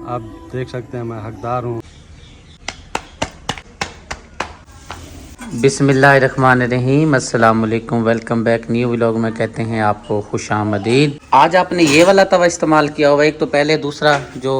आप देख सकते हैं मैं हकदार हूँ। बिस्मिल्लाहिर्रहमानिर्रहीम, अस्सलाम वालेकुम, वेलकम बैक न्यू व्लॉग में कहते हैं आपको खुशामदीद। आज आपने ये वाला तवा इस्तेमाल किया हुआ, एक तो पहले दूसरा जो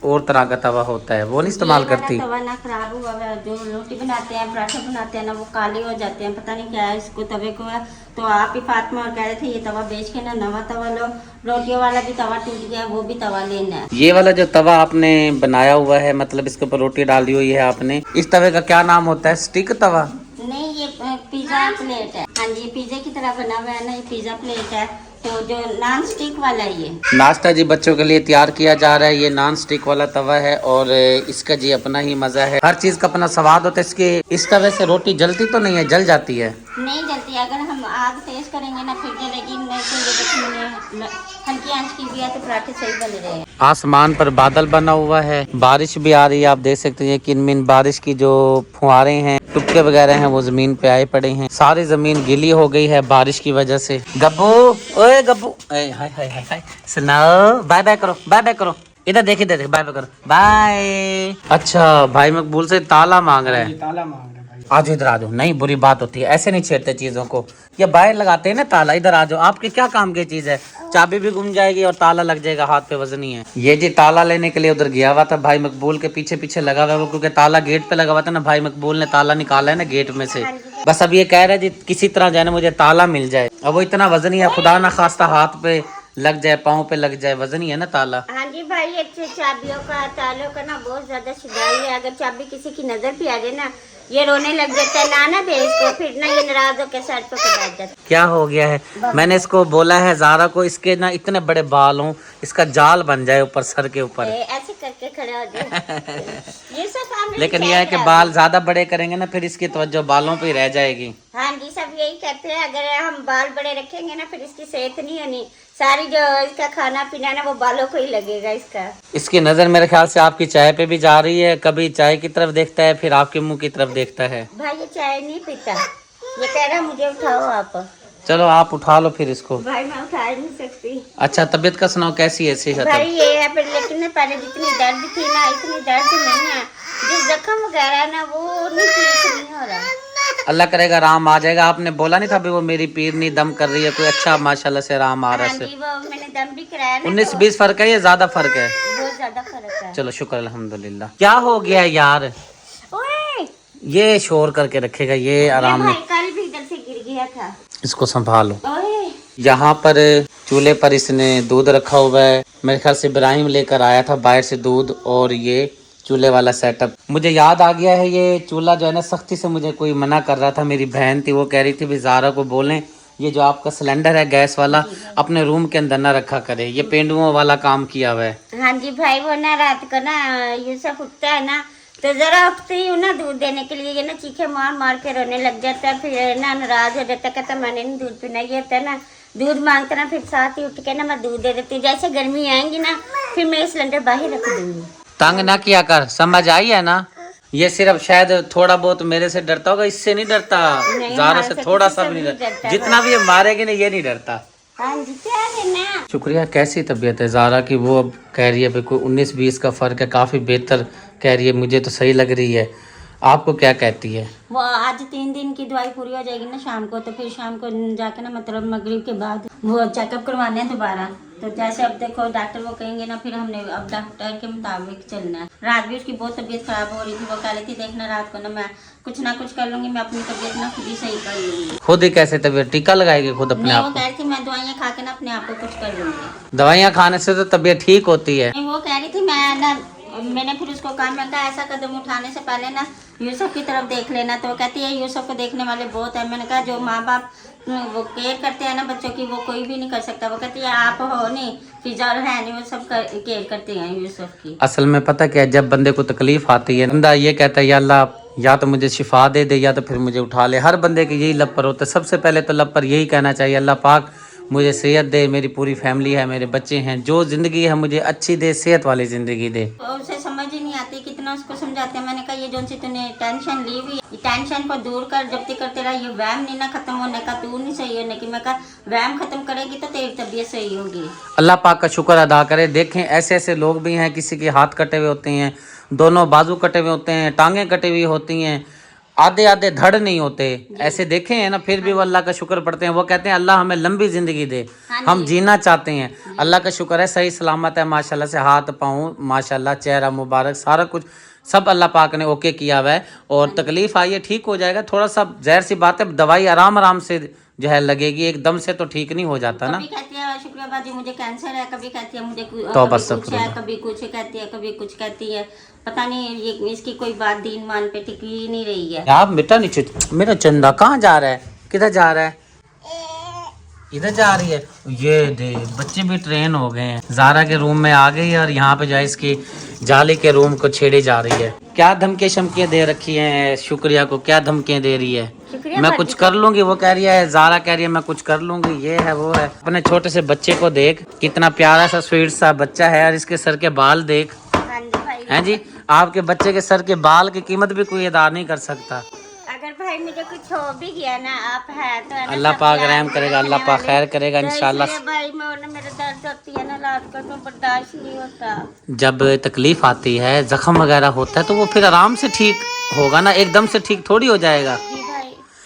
और तरह का तवा होता है वो नहीं इस्तेमाल करती। तवा ना खराब हुआ है, जो रोटी बनाते हैं पराठे बनाते हैं ना वो काले हो जाते हैं, पता नहीं क्या है इसको तवे को है। तो आप ही फातिमा और कह रहे थे ये तवा बेच के ना नवा तवा लो, रोटियों वाला भी तवा टूट गया वो भी तवा लेना है। ये वाला जो तवा आपने बनाया हुआ है, मतलब इसके ऊपर रोटी डाली हुई है आपने, इस तवे का क्या नाम होता है? स्टिक तवा? नहीं, ये पिज्जा प्लेट है। हाँ जी, ये पिज्जा की तरह बना हुआ है ना, ये पिज्जा प्लेट है। तो जो नॉन स्टिक वाला है ये नाश्ता जी बच्चों के लिए तैयार किया जा रहा है। ये नॉन स्टिक वाला तवा है और इसका जी अपना ही मजा है, हर चीज का अपना स्वाद होता है। इसके इस तवे से रोटी जलती तो नहीं है? जल जाती है? नहीं जलती, अगर हम आग तेज करेंगे ना फिर जलेगी, नहीं तो ये देखिए हल्की आंच की भी है तो पराठे सही बन रहे हैं। आसमान पर बादल बना हुआ है, बारिश भी आ रही है, आप देख सकते हैं किनमिन बारिश की जो फुहारे हैं, टुपके वगैरह हैं वो जमीन पे आए पड़े हैं। सारी जमीन गीली हो गई है बारिश की वजह से। गब्बू, ओए गब्बू, हाय हाय हाय हाय, सुनाओ, बाय बाय करो, बाय बाय करो, इधर देख, इधर देख, बाय बाय करो, बाय। अच्छा, भाई मकबूल से ताला मांग रहा है। ताला मांग रहे भाई। आज इधर आ जाओ, नहीं बुरी बात होती है, ऐसे नहीं छेड़ते चीजों को। ये बाहर लगाते हैं ना ताला, इधर आ जाओ। आपके क्या काम की चीज है? चाबी भी गुम जाएगी और ताला लग जाएगा, हाथ पे वजन ही है। ये जी ताला लेने के लिए उधर गया हुआ था, भाई मकबूल के पीछे पीछे लगा हुआ है, क्योंकि ताला गेट पे लगा हुआ था ना, भाई मकबूल ने ताला निकाला है ना गेट में से। बस अब ये कह रहा है जी किसी तरह जाने मुझे ताला मिल जाए। अब वो इतना वजन ही है, खुदा ना खास्ता हाथ पे लग जाए, पाँव पे लग जाए, वजन ही है ना ताला। हाँ जी भाई, अच्छे चाबियों का तालों का ना बहुत ज्यादा शिदाई है। अगर चाबी किसी की नजर पे आ जाए ना, ये रोने लग जाता है, लाना दे इसको, फिर ना ये नाराज होकर साइड पे बैठ जाता है। क्या हो गया है? मैंने इसको बोला है ज़ारा को, इसके ना इतने बड़े बाल हों, इसका जाल बन जाए ऊपर सर के ऊपर, ऐसे करके खड़ा हो जाए। ये सब काम लेकिन यह है कि बाल ज्यादा बड़े करेंगे ना फिर इसकी तवज्जो बालों पे ही रह जाएगी। हाँ जी, सब यही कहते हैं, अगर हम बाल बड़े रखेंगे ना फिर इसकी सेहत नहीं होनी, सारी जो इसका खाना पीना ना वो बालों को ही लगेगा इसका। इसकी नजर मेरे ख्याल से आपकी चाय पे भी जा रही है, कभी चाय की तरफ देखता है फिर आपके मुंह की तरफ देखता है। भाई ये चाय नहीं पीता, ये कह रहा मुझे उठाओ आप। चलो आप उठा लो फिर इसको। भाई मैं उठा नहीं सकती। अच्छा, तबीयत का सुनाओ, कैसी है सेहत? भाई ये है पर लेकिन ना पहले जितनी दर्द थी ना इतनी दर्द नहीं है, जो जख्म वगैरह है ना वो नहीं ठीक नहीं हो रहा। अल्लाह करेगा आराम आ जाएगा। आपने बोला नहीं था अभी वो मेरी पीरनी दम कर रही है, कोई अच्छा माशाल्लाह से आराम आ रहा हाँ है? जी, वो मैंने दम भी कराया ना, 19-20 फर्क है या ज्यादा फर्क है? बहुत ज्यादा फर्क है। चलो शुक्र अल्हम्दुलिल्लाह। क्या हो गया है यार? ओए, ये शोर करके रखेगा, ये आराम भाई नहीं। कल भी इधर से गिर गया था, इसको संभालो। ओए यहाँ पर चूल्हे पर इसने दूध रखा हुआ है, मेरे ख्याल से इब्राहिम लेकर आया था बाहर से दूध, और ये चूल्हे वाला सेटअप। मुझे याद आ गया है, ये चूल्हा जो है ना सख्ती से मुझे कोई मना कर रहा था, मेरी बहन थी वो कह रही थी भी ज़ारा को बोलें ये जो आपका सिलेंडर है गैस वाला अपने रूम के अंदर ना रखा करे, ये पेंडुओं वाला काम किया हुआ है। हाँ जी भाई, वो ना रात को ना यूसुफ उठता है ना तो जरा उठते ही ना दूध देने के लिए ये ना चीखे मार मार के रोने लग जाता है, फिर ना नाराज हो जाता है, कहता मैंने नहीं दूध पीना। ये होता है ना दूध मांगता ना फिर साथ ही उठ के ना मैं दूध दे देती हूँ। जैसे गर्मी आएंगी ना फिर मैं सिलेंडर बाहर रख दूंगी। तंग ना किया कर, समझ आई है ना? ये सिर्फ शायद थोड़ा बहुत मेरे से डरता होगा, इससे नहीं डरता, ज़ारा से थोड़ा सा भी नहीं डरता, जितना भी ये मारेगी ना ये नहीं डरता। हाँ जी, क्या देना। शुक्रिया। कैसी तबीयत है ज़ारा की? वो अब कह रही है भाई कोई 19-20 का फ़र्क है, काफ़ी बेहतर कह रही है, मुझे तो सही लग रही है। आपको क्या कहती है? वो आज 3 दिन की दवाई पूरी हो जाएगी ना शाम को, तो फिर शाम को जाके ना मतलब मगरिब के बाद वो चेकअप करवाने हैं दोबारा। तो जैसे अब देखो डॉक्टर वो कहेंगे ना फिर हमने अब डॉक्टर के मुताबिक चलना है। रात भी उसकी बहुत तबीयत खराब हो रही थी, वो कह रही थी देखना रात को ना मैं कुछ ना कुछ कर लूंगी, मैं अपनी तबीयत ना खुद ही सही कर लूंगी। खुद ही कैसे तबीयत? टीका लगाएगी खुद अपने नहीं, वो आप कह रही थी मैं दवाइयाँ खा के ना अपने आप को कुछ कर लूंगी। दवाइयाँ खाने से तो तबीयत ठीक होती है। नहीं, वो कह रही थी मैं ना, मैंने फिर उसको कहा, मैं कहा ऐसा कदम उठाने से पहले ना यूसुफ की तरफ देख लेना। तो वो कहती है यूसुफ को देखने वाले बहुत है। मैंने कहा जो माँ बाप वो केयर करते हैं ना बच्चों की वो कोई भी नहीं कर सकता। वो कहती है आप हो नहीं, फिजा और है नहीं, वो सब केयर करते हैं यूसुफ की। असल में पता क्या है, जब बंदे को तकलीफ आती है बंदा ये कहता है या अल्लाह या तो मुझे शिफा दे दे या तो फिर मुझे उठा ले। हर बंदे के यही लब पर होता है। सबसे पहले तो लब पर यही कहना चाहिए अल्लाह पाक मुझे सेहत दे, मेरी पूरी फैमिली है, मेरे बच्चे हैं, जो ज़िंदगी है मुझे अच्छी दे, सेहत वाली ज़िंदगी दे। तो उसे समझ ही नहीं आती कहती है कितना उसको समझाते हैं। मैंने कहा ये जो सी तूने टेंशन ली हुई, टेंशन को दूर कर, जब तक तेरा ये वहम नहीं ना खत्म होने का, तू नहीं सही होने की। मैं कहा वहम खत्म करेगी तो तेरी तबीयत सही होगी। अल्लाह पाक का शुक्र अदा करें। देखें ऐसे ऐसे लोग भी हैं, किसी के हाथ कटे हुए होते हैं, दोनों बाजू कटे हुए होते हैं, टांगें कटी हुई होती हैं, आधे आधे धड़ नहीं होते, ऐसे देखे हैं ना, फिर भी वो अल्लाह का शुक्र पढ़ते हैं। वो कहते हैं अल्लाह हमें लंबी ज़िंदगी दे, हम जीना चाहते हैं। अल्लाह का शुक्र है सही सलामत है माशाल्लाह से, हाथ पाँव माशाल्लाह, चेहरा मुबारक, सारा कुछ सब अल्लाह पाक ने ओके किया हुआ है। और तकलीफ़ आई है, ठीक हो जाएगा। थोड़ा सा ज़ाहिर सी बात है, दवाई आराम आराम से जो है लगेगी, एकदम से तो ठीक नहीं हो जाता ना। कभी कहती है शुक्रिया बाजी मुझे कैंसर है, कभी कहती है मुझे तो कभी कुछ है, कभी कुछ कहती है, कभी कुछ कहती है। पता नहीं ये इसकी कोई बात दीन मान पे टिकी ही नहीं रही है। आप बेटा नीचे, मेरा चंदा कहाँ जा रहा है, किधर जा रहा है? इधर जा रही है। ये दे बच्चे भी ट्रेन हो गए हैं, ज़ारा के रूम में आ गई और यहाँ पे जो है इसकी जाली के रूम को छेड़ी जा रही है। क्या धमकियाँ शमकियाँ दे रखी हैं शुक्रिया को, क्या धमकियाँ दे रही है? मैं कुछ कर लूंगी, वो कह रही है, ज़ारा कह रही है मैं कुछ कर लूंगी, ये है वो है। अपने छोटे से बच्चे को देख, कितना प्यारा सा स्वीट सा बच्चा है, और इसके सर के बाल देख। हैं जी, आपके बच्चे के सर के बाल की कीमत भी कोई अदा नहीं कर सकता। अगर भाई मुझे कुछ हो भी गया ना, आप है तो अल्लाह पाक रहम करेगा, अल्लाह पाक खैर करेगा इंशाल्लाह। भाई मेरे दर्द होती है ना रात को, तो बर्दाश्त नहीं होता। जब तकलीफ आती है, जख्म वगैरह होता है, तो वो फिर आराम से ठीक होगा ना, एकदम से ठीक थोड़ी हो जाएगा।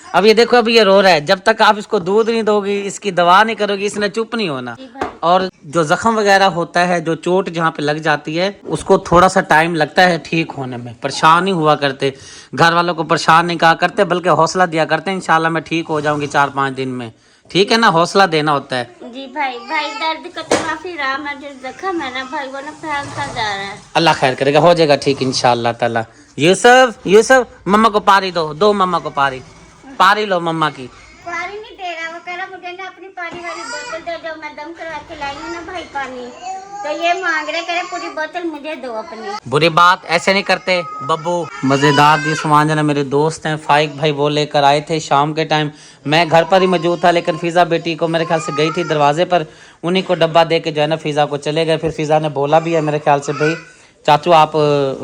अब ये देखो, अभी ये रो रहा है, जब तक आप इसको दूध नहीं दोगी, इसकी दवा नहीं करोगी, इसने चुप नहीं होना। और जो जख्म वगैरह होता है, जो चोट जहाँ पे लग जाती है, उसको थोड़ा सा टाइम लगता है ठीक होने में। परेशान नहीं हुआ करते, घर वालों को परेशान नहीं कहा करते, बल्कि हौसला दिया करते हैं, इंशाल्लाह मैं ठीक हो जाऊंगी 4-5 दिन में। ठीक है ना, हौसला देना होता है जी भाई। दर्द का तो काफी आराम है, जो जख्म है ना भाई वो ना फैलता जा रहा है। अल्लाह खैर करेगा, हो जाएगा ठीक इंशाल्लाह ताला। यूसुफ मम्मा को पारी दो मम्मा को पारी लो मम्मा की। पानी नहीं दे रहा, वो कह रहा मुझे ना अपनी पानी वाली बोतल दे दो, मैं दम करवा के लाई हूँ ना भाई पानी, तो ये मांग रहे, कह रहे पूरी बोतल मुझे दो अपनी। बुरी बात, ऐसे नहीं करते बब्बू। मजेदार दी सामान जना, मेरे दोस्त हैं फाइक भाई, वो लेकर आए थे शाम के टाइम। मैं घर पर ही मौजूद था, लेकिन फिजा बेटी को मेरे ख्याल से गई थी दरवाजे पर, उन्हीं को डब्बा दे के जो है ना फिजा को चले गए। फिर फिजा ने बोला भी है मेरे ख्याल से, भाई चाचू आप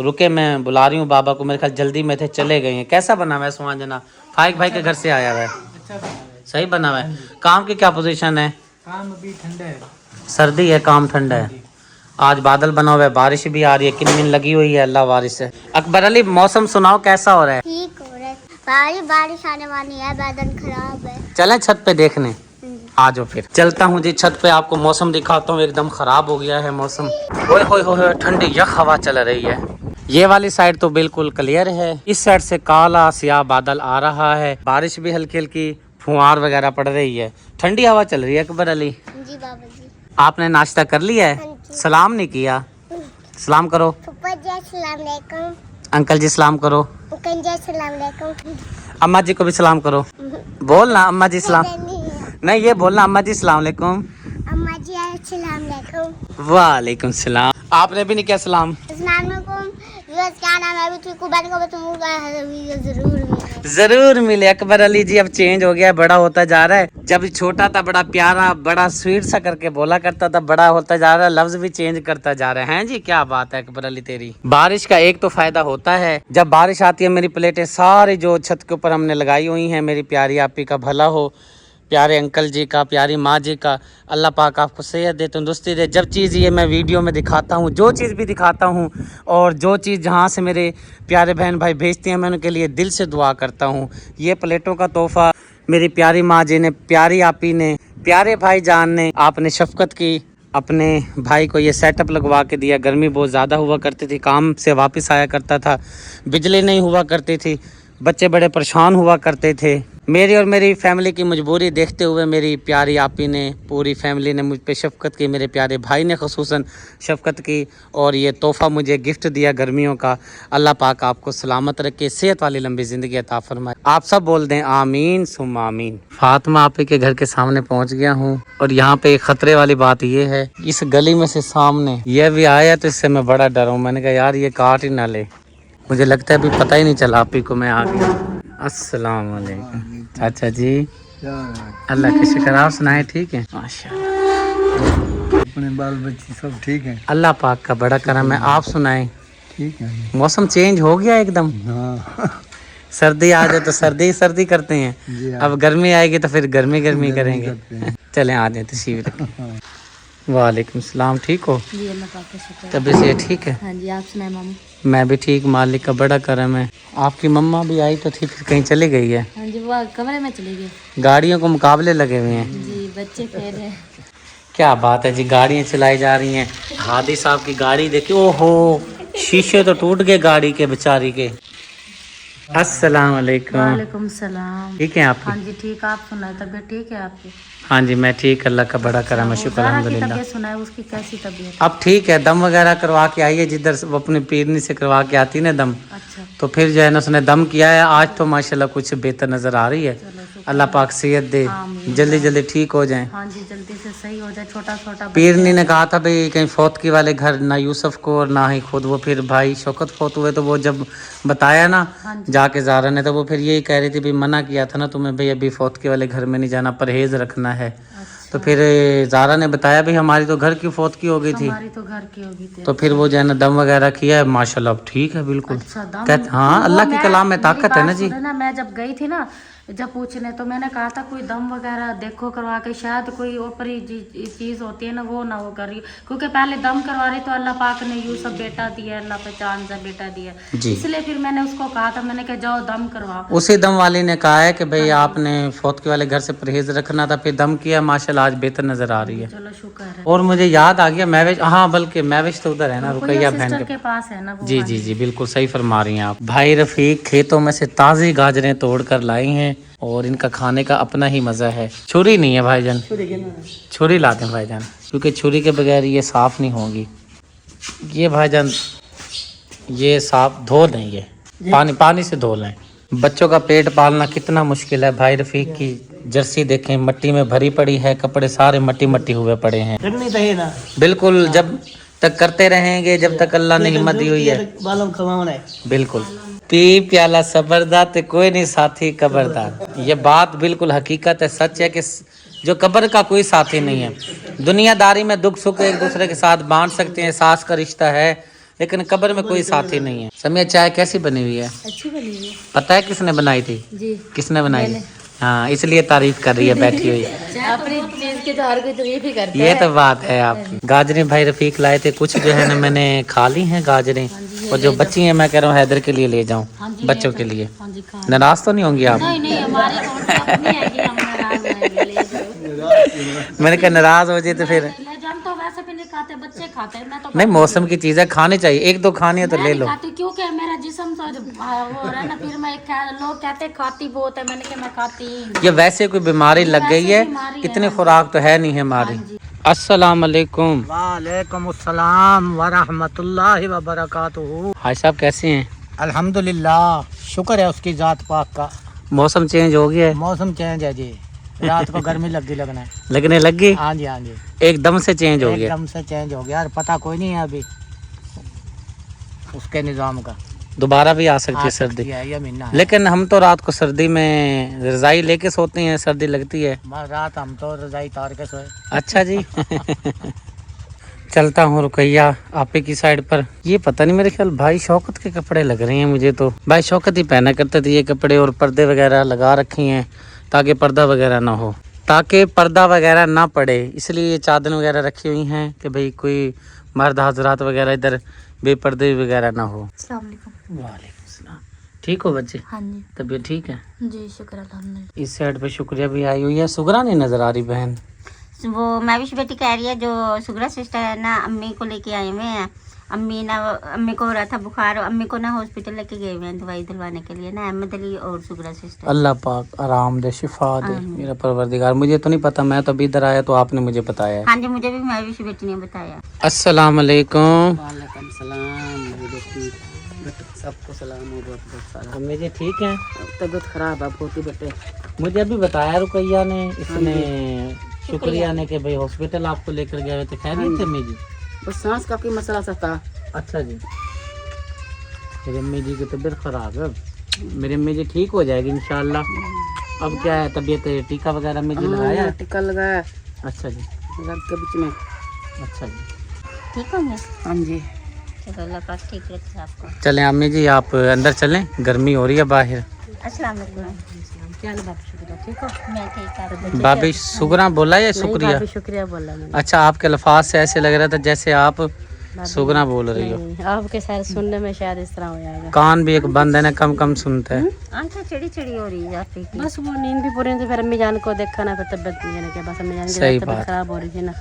रुके, मैं बुला रही हूँ बाबा को, मेरे ख्याल जल्दी में थे, चले गए हैं। कैसा बना हुआ है सामान जना? फाइक भाई के घर से आया हुआ है, सही बना हुआ है। काम की क्या पोजीशन है? काम अभी ठंडा है, सर्दी है, काम ठंडा है। आज बादल बना हुआ है, बारिश भी आ रही है, किन लगी हुई है, अल्लाह बारिश है। अकबर अली मौसम सुनाओ कैसा हो रहा है? ठीक हो रहा है, बारिश आने वाली है, बादल खराब है। चलें छत पे देखने, आ जाओ फिर। चलता हूँ जी छत पे, आपको मौसम दिखाता हूँ, एकदम खराब हो गया है मौसम। ओए होए होए, ठंडी यख हवा चल रही है। ये वाली साइड तो बिल्कुल क्लियर है, इस साइड से काला सियाह बादल आ रहा है, बारिश भी हल्की हल्की फुहार वगैरह पड़ रही है, ठंडी हवा चल रही है। अकबर अली जी बाबा जी, आपने नाश्ता कर लिया है? सलाम नहीं किया, सलाम करो। अंकल जी सलाम करो। अम्मा जी को भी सलाम करो। बोलना अम्मा जी सलाम, नहीं ये बोलना अम्मा जी सलाम अलैकुम। अम्मा जी अस्सलाम वालेकुम। वालेकुम सलाम। आपने भी नहीं किया सलाम? क्या नाम है? जरूर मिले अकबर अली जी। अब चेंज हो गया, बड़ा होता जा रहा है। जब छोटा था बड़ा प्यारा, बड़ा स्वीट सा करके बोला करता था, बड़ा होता जा रहा है, लफ्ज भी चेंज करता जा रहा है। हैं जी, क्या बात है अकबर अली तेरी। बारिश का एक तो फायदा होता है, जब बारिश आती है मेरी प्लेटें सारी जो छत के ऊपर हमने लगाई हुई हैं, मेरी प्यारी आपी का भला हो, प्यारे अंकल जी का, प्यारी माँ जी का, अल्लाह पाक आपको सेहत दे, तंदुरुस्ती दे। जब चीज़ ये मैं वीडियो में दिखाता हूँ, जो चीज़ भी दिखाता हूँ, और जो चीज़ जहाँ से मेरे प्यारे बहन भाई भेजती हैं, मैं उनके लिए दिल से दुआ करता हूँ। ये प्लेटों का तोहफ़ा मेरी प्यारी माँ जी ने, प्यारी आपी ने, प्यारे भाई जान ने, आपने शफकत की, अपने भाई को ये सेटअप लगवा के दिया। गर्मी बहुत ज़्यादा हुआ करती थी, काम से वापस आया करता था, बिजली नहीं हुआ करती थी, बच्चे बड़े परेशान हुआ करते थे। मेरी और मेरी फैमिली की मजबूरी देखते हुए मेरी प्यारी आपी ने, पूरी फैमिली ने मुझ पे शफ़क़त की, मेरे प्यारे भाई ने ख़ुसूसन शफ़क़त की, और ये तोहफ़ा मुझे गिफ्ट दिया गर्मियों का। अल्लाह पाक आपको सलामत रखे, सेहत वाली लंबी ज़िंदगी अता फरमाए। आप सब बोल दें आमीन सुम्मा आमीन। फातिमा आपी के घर के सामने पहुँच गया हूँ, और यहाँ पे एक ख़तरे वाली बात ये है, इस गली में से सामने ये भी आया तो इससे मैं बड़ा डरा हूँ। मैंने कहा यार ये काट ही ना ले, मुझे लगता है अभी पता ही नहीं चला आपी को मैं आ गया। अस्सलाम वालेकुम चाचा जी, अल्लाह के शुक्र, आप सुनाए ठीक है? माशाअल्लाह, अपने बाल बच्चे सब ठीक हैं, अल्लाह पाक का बड़ा करम है। आप सुनाएं? ठीक है। मौसम चेंज हो गया एकदम। हाँ सर्दी आ जाए तो सर्दी सर्दी करते हैं, जी हाँ। अब गर्मी आएगी तो फिर गर्मी गर्मी करेंगे। करते हैं। चलें आ जाए तशरीफ रखें। वालेकुम सलाम, ठीक हो? जी अल्लाह पाक का शुक्र है। तबीयत से ठीक है? हाँ जी, आप सुनाए मामू? मैं भी ठीक, मालिक का बड़ा करम है। आपकी मम्मा भी आई तो थी, फिर कहीं चली गई है? हाँ जी, वो कमरे में चली गई। गाड़ियों को मुकाबले लगे हुए हैं। जी, बच्चे खेल रहे हैं। क्या बात है जी, गाड़ियाँ चलाई जा रही हैं। हादी साहब की गाड़ी देखिए, ओहो शीशे तो टूट गए गाड़ी के बेचारी के। अस्सलाम वालेकुम। वालेकुम सलाम। ठीक है आप? हाँ जी ठीक, आप सुनाए तबीयत ठीक है आपकी? हाँ जी मैं ठीक, अल्लाह का बड़ा करम है, शुक्र अल्हम्दुलिल्लाह। तबीयत सुनाए, उसकी कैसी तबीयत? अब ठीक है, दम वगैरह करवा के आई है, जिधर वो अपने पीरनी से करवा के आती ना दम, अच्छा, तो फिर जो है ना उसने दम किया है। आज तो माशाल्लाह कुछ बेहतर नज़र आ रही है। अल्लाह पाक सेहत दे, जल्दी जल्दी ठीक हो जाए। हाँ जी जल्दी से सही हो जाए। छोटा छोटा पीरनी ने कहा था भाई कहीं फौत की वाले घर ना यूसुफ को और ना ही खुद, वो फिर भाई शौकत फौत हुए तो वो जब बताया ना जाके ज़ारा ने, तो वो फिर यही कह रही थी भाई मना किया था ना तुम्हें भाई अभी फौत के वाले घर में नहीं जाना, परहेज रखना है। तो फिर ज़ारा ने बताया भाई हमारी तो घर की फौत की हो गई थी, हमारी तो घर की होगी थी। तो फिर वो जो है ना दम वगैरह किया है, माशाल्लाह अब ठीक है बिल्कुल। अच्छा, दम? कहते हाँ अल्लाह के कलाम में ताकत है ना जी। ना मैं जब गई थी ना, जब पूछने, तो मैंने कहा था कोई दम वगैरह देखो करवा के, शायद कोई ऊपरी चीज होती है ना वो ना वो कर रही, क्योंकि पहले दम करवा रही तो अल्लाह पाक ने यूसुफ बेटा दिया, अल्लाह पे चांद सा बेटा दिया, इसलिए फिर मैंने उसको कहा था, मैंने कहा जाओ दम करवाओ। उसी दम वाली ने कहा है कि भाई आपने फौत के वाले घर से परहेज रखना था, फिर दम किया, माशाल्लाह आज बेहतर नजर आ रही है। चलो शुक्र है। और मुझे याद आ गया महविश, हाँ बल्कि महविश तो उधर है ना, रुकैया बहन के पास है ना वो। जी जी जी बिल्कुल सही फरमा रही हैं आप। भाई रफीक खेतों में से ताज़ी गाजरें तोड़ कर लाई हैं और इनका खाने का अपना ही मज़ा है। छुरी नहीं है भाईजान, छुरी लाते हैं भाईजान, क्योंकि छुरी के बगैर ये साफ़ नहीं होगी। ये भाईजान ये साफ धो लें, ये पानी से धो लें। बच्चों का पेट पालना कितना मुश्किल है। भाई रफीक की जर्सी देखें, मट्टी में भरी पड़ी है, कपड़े सारे मट्टी मट्टी हुए पड़े हैं। बिल्कुल, जब तक करते रहेंगे जब तक अल्लाह ने हिम्मत दी हुई है। बिल्कुल, पी प्याला सबरदार ते कोई नहीं साथी कबरदार। ये बात बिल्कुल हकीकत है, सच है कि जो कब्र का कोई साथी नहीं है। दुनियादारी में दुख सुख एक दूसरे के साथ बांट सकते हैं, सास का रिश्ता है, लेकिन कब्र में कोई साथी नहीं है। समिया चाय कैसी बनी हुई है? अच्छी बनी हुई है। पता है किसने बनाई थी? जी, किसने बनाई? हाँ, इसलिए तारीफ कर रही है बैठी हुई। अपनी चीज की तो हर कोई तारीफ ही करता ये तो बात है आपकी। गाजरें भाई रफीक लाए थे, कुछ जो है ना मैंने खा ली हैं गाजरें, और जो बची हैं मैं कह रहा हूँ हैदर के लिए ले जाऊँ, बच्चों के लिए। नाराज तो नहीं होंगी आप? नहीं, हमारी अपनी है कि हम नाराज होंगे, ले जाओ। मैंने कहा नाराज हो जाए तो फिर हम तो वैसे भी नहीं खाते, बच्चे खाते हैं। मैं तो नहीं, मौसम की चीज़ है, खानी चाहिए, एक दो खानी है तो ले लो। खाती क्योंकि मेरा जिस्म तो वो है ना, फिर मैं लोग कहते खाती बहुत है, मैंने कहा मैं खाती ही नहीं। ये वैसे कोई बीमारी लग गई है, इतनी खुराक तो है नहीं है हमारी। अस्सलाम वालेकुम। वालेकुम अस्सलाम व रहमतुल्लाहि व बरकातुहू। हाय साहब कैसे हैं? अल्हम्दुलिल्लाह, शुक्र है उसकी जात पाक का। मौसम चेंज हो गया है? मौसम चेंज है जी, रात को गर्मी लगने लगने लग गई? हाँ जी हाँ जी, एकदम से चेंज हो गया। एकदम से चेंज हो गया, और पता कोई नहीं है अभी उसके निज़ाम का। दोबारा भी आ सकती है सर्दी, ये महीना है। लेकिन हम तो रात को सर्दी में रजाई लेके सोते हैं, सर्दी लगती है। रात हम तो रजाई तार के सोए। अच्छा जी। चलता हूँ रुकैया आपे की साइड पर। ये पता नहीं, मेरे ख्याल भाई शौकत के कपड़े लग रहे हैं मुझे तो। भाई शौकत ही पहना करते थे ये कपड़े, और पर्दे वगैरह लगा रखी हैं ताकि पर्दा वगैरह ना हो, ताकि पर्दा वगैरह ना पड़े, इसलिए ये चादर वगैरह रखी हुई हैं कि भाई कोई मर्द हजरात वगैरह इधर बेपर्दे वगैरह ना हो। वालेकुम सलाम। ठीक हो बच्चे? हाँ जी, तबीयत ठीक है? जी शुक्र अल्हम्दुलिल्लाह। इस साइड पे शुक्रिया भी आई हुई है। सुगरा नहीं नजर आ रही बहन? वो मैविश बेटी कह रही है, जो सुगरा सिस्टर है ना, अम्मी को लेके आए हुए हैं। अम्मी को हो रहा था बुखार, अम्मी को ना हॉस्पिटल लेके गए हुए हैं दवाई दिलवाने के लिए ना, अहमद अली और सुगरा सिस्टर। अल्लाह पाक आराम दे, शिफा दे मेरा परवरदिगार। मुझे तो नहीं पता, मैं तो अभी इधर आया तो आपने मुझे बताया। हाँ जी, मुझे भी मैविश बेटी ने बताया। अस्सलाम वालेकुम। वालेकुम सलाम। सबको सलाम। अम्मी जी ठीक है? तबीयत खराब है बहुत ही बेटे। मुझे अभी बताया रुकैया ने, इसने शुक्रिया ने कि भाई हॉस्पिटल आपको लेकर गए हुए थे। खैरियत है अम्मी जी? बस सांस का कोई मसला सा था। अच्छा जी, मेरी अम्मी जी की तबीयत खराब है, मेरी अम्मी जी ठीक हो जाएगी इंशाल्लाह। अब क्या है तबीयत, टीका वगैरह अम्मी जी लगाया? टीका लगाया। अच्छा जी, रक्त के बीच में। अच्छा जी, ठीक हो गया? हाँ जी, चलो अल्लाह पाक ठीक रखे आपको। चलें अम्मी जी, आप अंदर चलें, गर्मी हो रही है बाहर। अस्सलाम वालेकुम। क्या हाल बाप, शुक्रिया ठीक हो? मैं ठीक है। भाभी शुक्रिया बोला या शुक्रिया? शुक्रिया बोला मैंने। अच्छा, आपके अल्फाज से ऐसे लग रहा था जैसे आप शुक्रिया बोल रही हो। आपके सारे सुनने में शायद इस तरह हो जाएगा। कान भी एक बंद है ना, कम कम सुनता है। आंखें चिड़ी चिड़ी हो रही है आपकी। बस वो नींद भी पूरी नहीं थी, फिर अम्मी जान को देखा ना, फिर तबियत नहीं के बस अम्मी जान की तबियत खराब हो रही थी ना,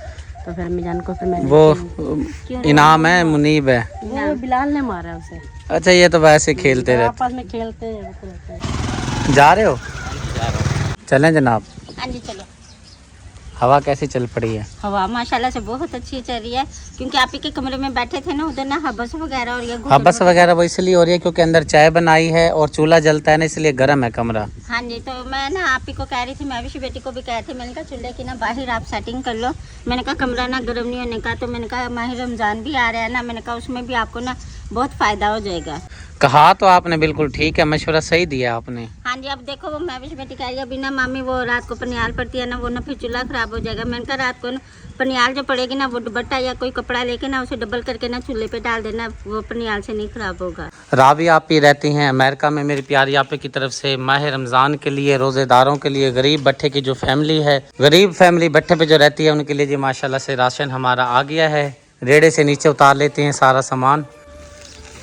तो फिर अम्मी जान को फिर मैंने वो इनाम है, मुनीब है, वो बिलाल ने मारा उसे। अच्छा ये तो वैसे खेलते रहते। आपस में खेलते हैं। जा रहे हो? चलें जनाब। हाँ जी चलो। हवा कैसी चल पड़ी है? हवा माशाल्लाह से बहुत अच्छी चल रही है, क्योंकि आप ही के कमरे में बैठे थे ना, उधर ना हबस वगैरह और ये हबस वगैरह वो इसलिए हो रही है क्योंकि अंदर चाय बनाई है और चूल्हा जलता है ना, इसलिए गर्म है कमरा। हाँ जी, तो मैं ना आप ही को कह रही थी, मैं भी बेटी को भी कह रही थी, मैंने कहा चूल्हे की ना बाहर आप सेटिंग कर लो। मैंने कहा कमरा ना गर्म नहीं होने का, तो मैंने कहा माह रमज़ान भी आ रहा है ना, मैंने कहा उसमें भी आपको ना बहुत फ़ायदा हो जाएगा। कहा तो आपने बिल्कुल ठीक है, मशवरा सही दिया आपने। हाँ जी, अब देखो वो मैं भी बेटी कह रही है अभी ना मामी वो रात को पनियाल पड़ती है ना, वो ना फिर चूल्हा ख़राब हो जाएगा। मैंने कहा रात को ना पनियाल जो पड़ेगी ना, वो दुपट्टा या कोई कपड़ा लेके ना उसे डबल करके ना चूल्हे पे डाल देना, वो पनियाल से नहीं ख़राब होगा। राबी आप ही रहती हैं अमेरिका में, मेरी प्यारी आपे की तरफ से माह रमज़ान के लिए, रोज़ेदारों के लिए, गरीब भट्टे की जो फैमिली है, गरीब फैमिली भट्टे पे जो रहती है उनके लिए जी माशाल्लाह से राशन हमारा आ गया है। रेड़े से नीचे उतार लेते हैं सारा सामान।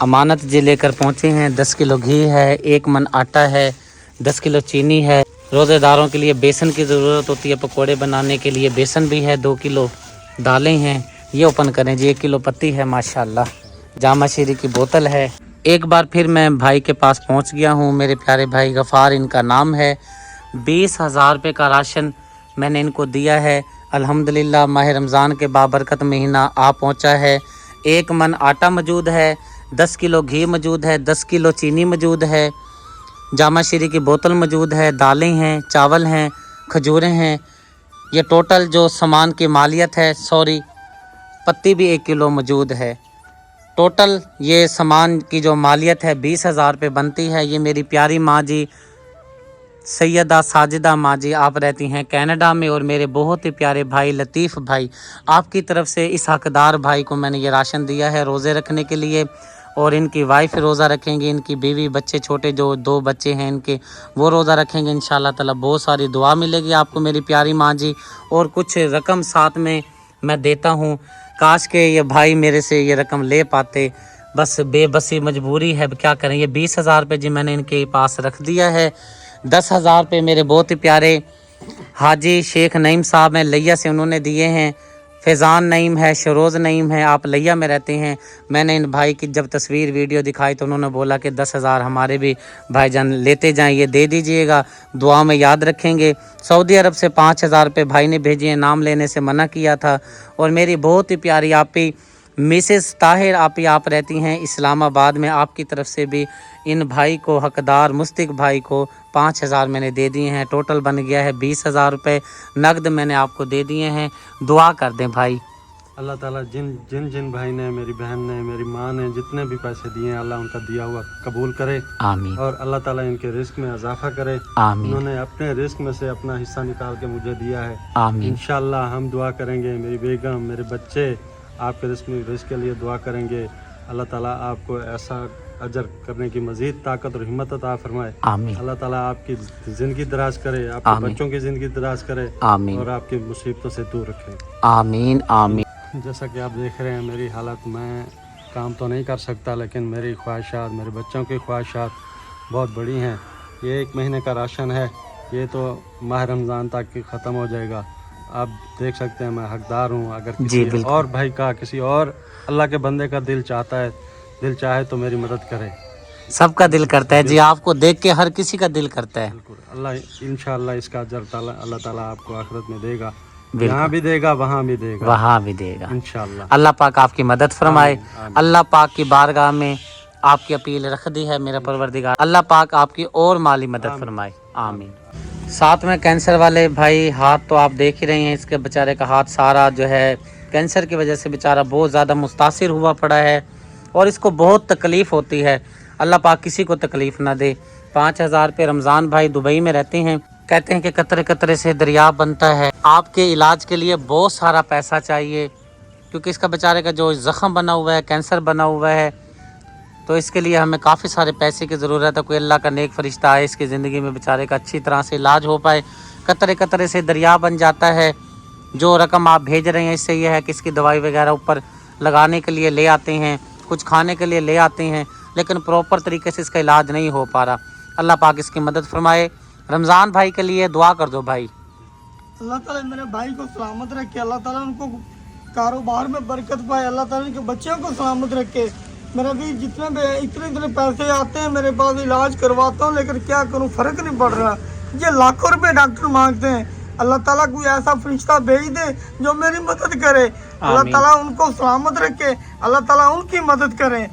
अमानत जी लेकर पहुँचे हैं। 10 किलो घी है, 1 मन आटा है, 10 किलो चीनी है। रोज़ेदारों के लिए बेसन की ज़रूरत होती है, पकोड़े बनाने के लिए बेसन भी है, 2 किलो दालें हैं। ये ओपन करें जी, 1 किलो पत्ती है माशाल्लाह। जामा शीरी की बोतल है। एक बार फिर मैं भाई के पास पहुंच गया हूं, मेरे प्यारे भाई गफ़ार इनका नाम है। 20,000 रुपये का राशन मैंने इनको दिया है। अल्हम्दुलिल्लाह माह रमज़ान के बाबरकत महीना आ पहुंचा है। 1 मन आटा मौजूद है, 10 किलो घी मौजूद है, 10 किलो चीनी मौजूद है, जामा शीरी की बोतल मौजूद है, दालें हैं, चावल हैं, खजूरें हैं। ये टोटल जो सामान की मालियत है, सॉरी पत्ती भी 1 किलो मौजूद है। टोटल ये सामान की जो मालियत है 20,000 रुपये बनती है। ये मेरी प्यारी माँ जी सैयदा साजिदा माँ जी, आप रहती हैं कनाडा में, और मेरे बहुत ही प्यारे भाई लतीफ़ भाई, आपकी तरफ से इस हकदार भाई को मैंने ये राशन दिया है रोज़े रखने के लिए। और इनकी वाइफ रोज़ा रखेंगी, इनकी बीवी बच्चे छोटे जो 2 बच्चे हैं इनके, वो रोज़ा रखेंगे इंशाल्लाह ताला। बहुत सारी दुआ मिलेगी आपको मेरी प्यारी माँ जी। और कुछ रकम साथ में मैं देता हूँ, काश के ये भाई मेरे से ये रकम ले पाते, बस बेबसी मजबूरी है, क्या करें। ये 20,000 रुपये जी मैंने इनके पास रख दिया है। 10,000 रुपये मेरे बहुत ही प्यारे हाजी शेख नईम साहब हैं, लैया से उन्होंने दिए हैं। फैज़ान नईम है, शरोज़ नईम है, आप लैया में रहते हैं। मैंने इन भाई की जब तस्वीर वीडियो दिखाई तो उन्होंने बोला कि 10,000 हमारे भी भाईजान लेते जाएं, ये दे दीजिएगा, दुआ में याद रखेंगे। सऊदी अरब से 5,000 रुपये भाई ने भेजे हैं, नाम लेने से मना किया था। और मेरी बहुत ही प्यारी आपी मिसेस ताहिर आपी, आप रहती हैं इस्लामाबाद में, आपकी तरफ से भी इन भाई को, हकदार मुस्तिक भाई को 5,000 मैंने दे दिए हैं। टोटल बन गया है 20,000 रुपये नगद मैंने आपको दे दिए हैं। दुआ कर दें भाई। अल्लाह ताला जिन भाई ने, मेरी बहन ने, मेरी माँ ने जितने भी पैसे दिए हैं, अल्लाह उनका दिया हुआ कबूल करे, आमीन। और अल्लाह ताला इनके रिस्क में इजाफा करे, आमीन। उन्होंने अपने रिस्क में से अपना हिस्सा निकाल के मुझे दिया है। आमीन। इंशाल्लाह हम दुआ करेंगे, मेरी बेगम, मेरे बच्चे आपके रिस्क के लिए दुआ करेंगे। अल्लाह ताला आपको ऐसा अजर करने की मजीद ताकत और हिम्मत अता फरमाए। आमीन। अल्लाह ताला आपकी ज़िंदगी दराज करे, आपके बच्चों की ज़िंदगी दराज करे, आमीन। और आपकी मुसीबतों से दूर रखे, आमीन। आमीन। जैसा कि आप देख रहे हैं मेरी हालत, मैं काम तो नहीं कर सकता, लेकिन मेरी ख्वाहिशात, मेरे बच्चों की ख्वाहिशात बहुत बड़ी हैं। ये 1 महीने का राशन है, ये तो माह रमज़ान तक ख़त्म हो जाएगा। आप देख सकते हैं मैं हकदार हूँ। अगर किसी और भाई का, किसी और अल्लाह के बंदे का दिल चाहे तो मेरी मदद करे। सबका दिल करता है जी, आपको देख के हर किसी का दिल करता है। बिल्कुल, अल्लाह इंशाअल्लाह इसका अजर अल्लाह ताला आपको आखिरत में देगा, यहाँ भी देगा, वहाँ भी देगा, वहाँ भी देगा इंशाअल्लाह। अल्लाह पाक आपकी मदद फरमाए। अल्लाह पाक की बारगाह में आपकी अपील रख दी है मेरा परवरदिगार, अल्लाह पाक आपकी और माली मदद फरमाए, आमीन। साथ में कैंसर वाले भाई, हाथ तो आप देख ही रहे हैं, इसके बेचारे का हाथ सारा जो है कैंसर की वजह से बेचारा बहुत ज़्यादा मुतासिर हुआ पड़ा है, और इसको बहुत तकलीफ़ होती है। अल्लाह पाक किसी को तकलीफ़ ना दे। 5,000 रुपये रमज़ान भाई दुबई में रहते हैं, कहते हैं कि कतरे कतरे से दरिया बनता है। आपके इलाज के लिए बहुत सारा पैसा चाहिए, क्योंकि इसका बेचारे का जो ज़ख़म बना हुआ है, कैंसर बना हुआ है, तो इसके लिए हमें काफ़ी सारे पैसे की ज़रूरत है। कोई अल्लाह का नेक फरिश्ता आए इसकी ज़िंदगी में, बेचारे का अच्छी तरह से इलाज हो पाए। कतरे कतरे से दरिया बन जाता है। जो रकम आप भेज रहे हैं इससे यह है कि इसकी दवाई वगैरह ऊपर लगाने के लिए ले आते हैं, कुछ खाने के लिए ले आते हैं, लेकिन प्रॉपर तरीके से इसका इलाज नहीं हो पा रहा। अल्लाह पाक इसकी मदद फरमाए। रमज़ान भाई के लिए दुआ कर दो भाई। अल्लाह ताला मेरे भाई को सलामत रखे, अल्लाह ताला उनको कारोबार में बरकत पाए, अल्लाह ताला उनके बच्चों को सलामत रखे। मेरे भी जितने भी इतने पैसे आते हैं मेरे पास, इलाज करवाता हूँ, लेकिन क्या करूँ, फ़र्क नहीं पड़ रहा। ये लाखों रुपए डॉक्टर मांगते हैं। अल्लाह ताला कोई ऐसा फरिश्ता भेज दे जो मेरी मदद करे। अल्लाह ताला उनको सलामत रखे, अल्लाह ताला उनकी मदद करे।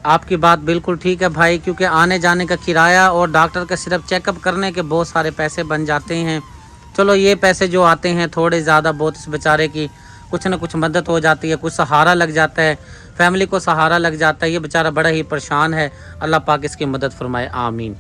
आपकी बात बिल्कुल ठीक है भाई, क्योंकि आने जाने का किराया और डॉक्टर का सिर्फ चेकअप करने के बहुत सारे पैसे बन जाते हैं। चलो ये पैसे जो आते हैं थोड़े ज़्यादा बहुत इस बेचारे की कुछ ना कुछ मदद हो जाती है, कुछ सहारा लग जाता है, फैमिली को सहारा लग जाता है। ये बेचारा बड़ा ही परेशान है। अल्लाह पाक इसकी मदद फरमाए, आमीन।